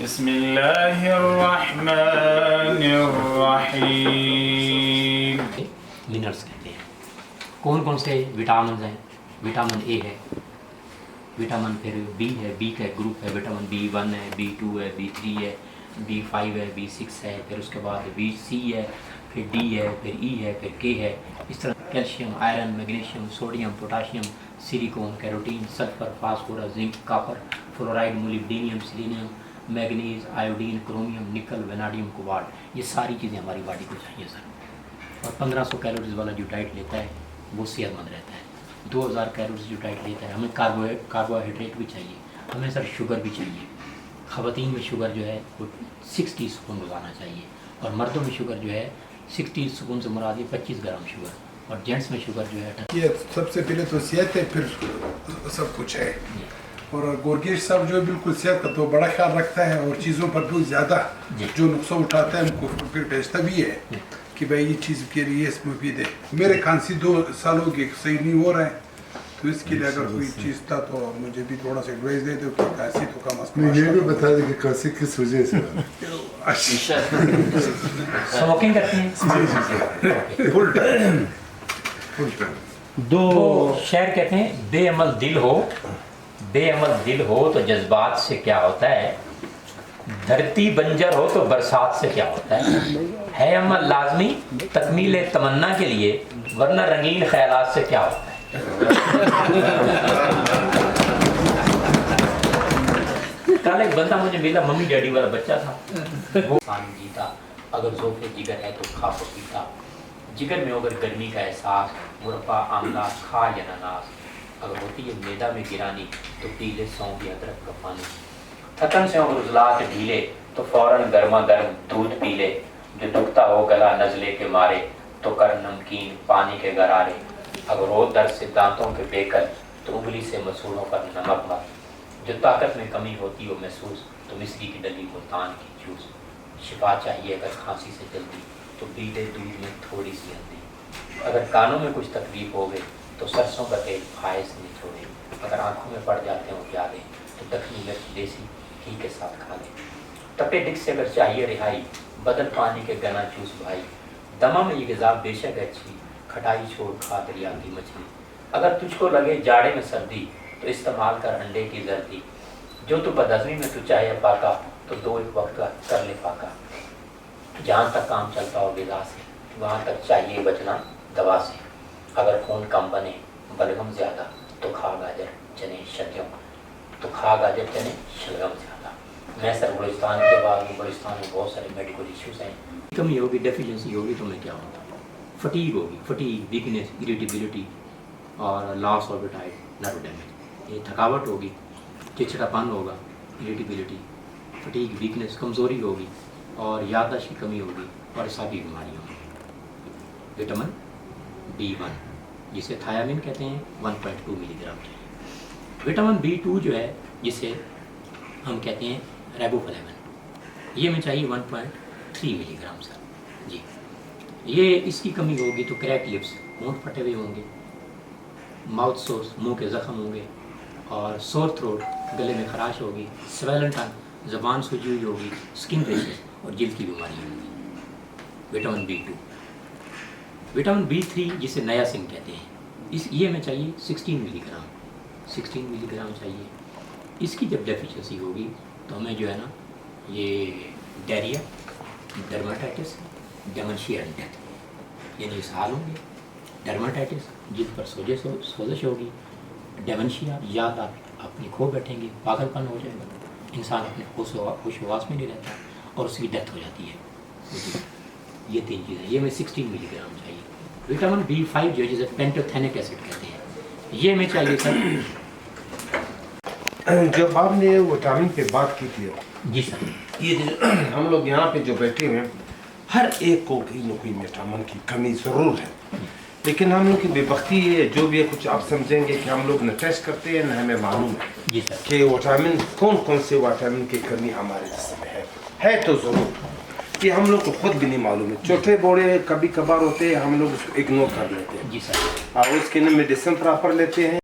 بسم اللہ الرحمن الرحیم. منرلس کہتے ہیں. کون کون سے وٹامنز ہیں؟ وٹامن اے ہے، وٹامن پھر بی ہے، بی کا گروپ ہے، وٹامن B1 ہے، B2 ہے، B3 ہے، B5 ہے، B6 ہے، پھر اس کے بعد BC ہے، پھر D ہے، پھر E ہے، پھر K ہے. اس طرح calcium, iron, magnesium, sodium, potassium, silicon, carotene, sulphur, phosphorus, zinc, copper, fluoride, molybdenum, selenium, manganese, iodine, chromium, nickel, vanadium, cobalt, یہ ساری چیزیں ہماری باڈی کو چاہیے سر. اور 1500 کیلوریز والا جو ڈائٹ لیتا ہے وہ صحت مند رہتا ہے. 2000 کیلوریز جو ڈائٹ لیتا ہے. ہمیں کاربوہائیڈریٹ بھی چاہیے، ہمیں سر شوگر بھی چاہیے. خواتین میں شوگر جو ہے وہ 6 ٹی اسپون روزانہ چاہیے، اور مردوں میں شوگر جو ہے 6 ٹی اسپون سے مراد 25 گرام شوگر، اور جینٹس میں شوگر جو ہے یہ سب سے پہلے تو صحت ہے، پھر سب کچھ ہے. اور گورگیش صاحب جو ہے بالکل صحت کا تو بڑا خیال رکھتا ہے، اور چیزوں پر بہت زیادہ جو نقصہ اٹھاتا ہے ہم کو پھر بھیجتا بھی ہے کہ بھائی یہ چیز کے لیے اس مفید ہے. میرے کھانسی 2 سال ہو گئے صحیح نہیں ہو رہا ہے، تو اس کے لیے اگر کوئی چیز تھا تو مجھے بھی تھوڑا سا ایڈوائز دے دو کہ کھانسی تو کا مسئلہ. یہ بھی بتا دیں کہ کھانسی کس وجہ سے اسموکنگ کرتے ہیں. دو شعر کہتے ہیں، بے عمل دل ہو، بے عمل دل ہو تو جذبات سے کیا ہوتا ہے، دھرتی بنجر ہو تو برسات سے کیا ہوتا ہے عمل لازمی تکمیل تمنا کے لیے، ورنہ رنگین خیالات سے کیا ہوتا ہے. کل ایک بندہ مجھے ملا، ممی ڈیڈی والا بچہ تھا، وہ پانی جیتا، اگر ذوق جگر ہے تو کھا کو پیتا، جگر میں اگر گرمی کا احساس، مربع آملہ کھا یا ناناس، اگر ہوتی ہے میدا میں گرانی تو پی لے سونف یا ادرک کا پانی، تھکن سے اگر عضلات ڈھیلے تو فوراً گرما گرم دودھ پی لے، جو دکھتا ہو گلا نزلے کے مارے تو کر نمکین پانی کے غرارے، اگر ہو درد سے دانتوں کے بیکل تو انگلی سے مسوڑوں پر نمک مت، جو طاقت میں کمی ہوتی ہو محسوس تو مصری کی ڈلی کو تان کی جوس، شفا چاہیے اگر کھانسی سے جلدی تو پی لے دودھ میں تھوڑی سی ہلدی، اگر کانوں میں کچھ تکلیف ہو گئے تو سرسوں کا تیل فائز نہیں چھوڑے، اگر آنکھوں میں پڑ جاتے ہوں پیالے تو دکنی مرچ دیسی گھی کے ساتھ کھا لے، تپے ڈگ سے اگر چاہیے رہائی بدل پانی کے گنا چوس بھائی، دما میں یہ غذا بے شک اچھی کھٹائی چھوڑ کھا دریا کی مچھلی، اگر تجھ کو لگے جاڑے میں سردی تو استعمال کر انڈے کی زردی، جو تو بدہضمی میں تو چاہے پاکا تو 2 ایک وقت کا کر لے پاکا، جہاں تک کام چلتا ہو غذا سے وہاں تک چاہیے بچنا دوا سے، اگر خون کم بنے بلغم زیادہ تو کھا گاجر چنے شلگم، تو کھا گاجر چنے شلگم زیادہ. میں سر بلوچستان کے بعد بلوچستان میں بہت سارے میڈیکل ایشوز ہیں. کمی ہوگی، ڈیفیشنسی ہوگی تو میں کیا ہوتا، فٹیگ ہوگی، فٹیگ، ویکنیس، اریٹیبلٹی اور لاس آف ایپیٹائٹ، نرو ڈیمیج، یہ تھکاوٹ ہوگی، چڑچڑا پن ہوگا، اریٹیبلٹی، فٹیگ، ویکنیس، کمزوری ہوگی، اور یادداشت کی کمی ہوگی، اور اعصابی بیماری ہوگی. وٹامن B1 جسے تھایامین کہتے ہیں 1.2 ملی گرام چاہیے. وٹامن B2 جو ہے جسے ہم کہتے ہیں ریبوفلیون، یہ میں چاہیے 1.3 ملی گرام سر جی. یہ اس کی کمی ہوگی تو کریک لپس، ہونٹ پھٹے ہوئے ہوں گے، ماؤتھ سورس، منہ کے زخم ہوں گے، اور سور تھروٹ، گلے میں خراش ہوگی، سویلن ٹنگ، زبان سوجی ہوئی ہوگی، اسکن ریشز اور جلد کی بیماری ہوگی. Vitamin B2. وٹامن B3 جسے نیاسین کہتے ہیں، یہ میں چاہیے 16 ملی گرام، 16 ملی گرام چاہیے. اس کی جب ڈیفیشنسی ہوگی تو ہمیں جو ہے نا یہ ڈائریا، ڈرماٹائٹس، ڈیمنشیا اینڈ ڈیتھ، یعنی اسہال ہوں گے، ڈرماٹائٹس جلد پر سوزش ہوگی، ڈیمنشیا یاد آپ اپنی کھو بیٹھیں گے، پاگل پن ہو جائے گا، انسان اپنے ہوش و حواس میں نہیں رہتا، اور اس کی ڈیتھ ہو جاتی ہے. یہ 3 چیزیں، یہ میں 16 ملی گرام چاہیے. وٹامن B5 جو ہے جسے پینٹوتھینک ایسڈ کہتے ہیں، یہ میں چاہیے سر. جب آپ نے وٹامن پہ بات کی تھی جی سر، یہ ہم لوگ یہاں پہ جو بیٹھے ہوئے ہیں ہر ایک کو کہیں نہ کہیں وٹامن کی کمی ضرور ہے، لیکن ہم لوگ کی بے بختی ہے جو بھی ہے کچھ آپ سمجھیں گے کہ ہم لوگ نہ ٹیسٹ کرتے ہیں نہ ہمیں معلوم ہے جی سر کہ وٹامن کون کون سے وٹامن کی کمی ہمارے جسم میں ہے تو ضرور کہ ہم لوگ کو خود بھی نہیں معلوم ہے. چھوٹے بوڑے کبھی کبھار ہوتے ہیں ہم لوگ اس کو اگنور کر لیتے ہیں جی سر، اور اس کے لیے میڈیسن پراپر لیتے ہیں.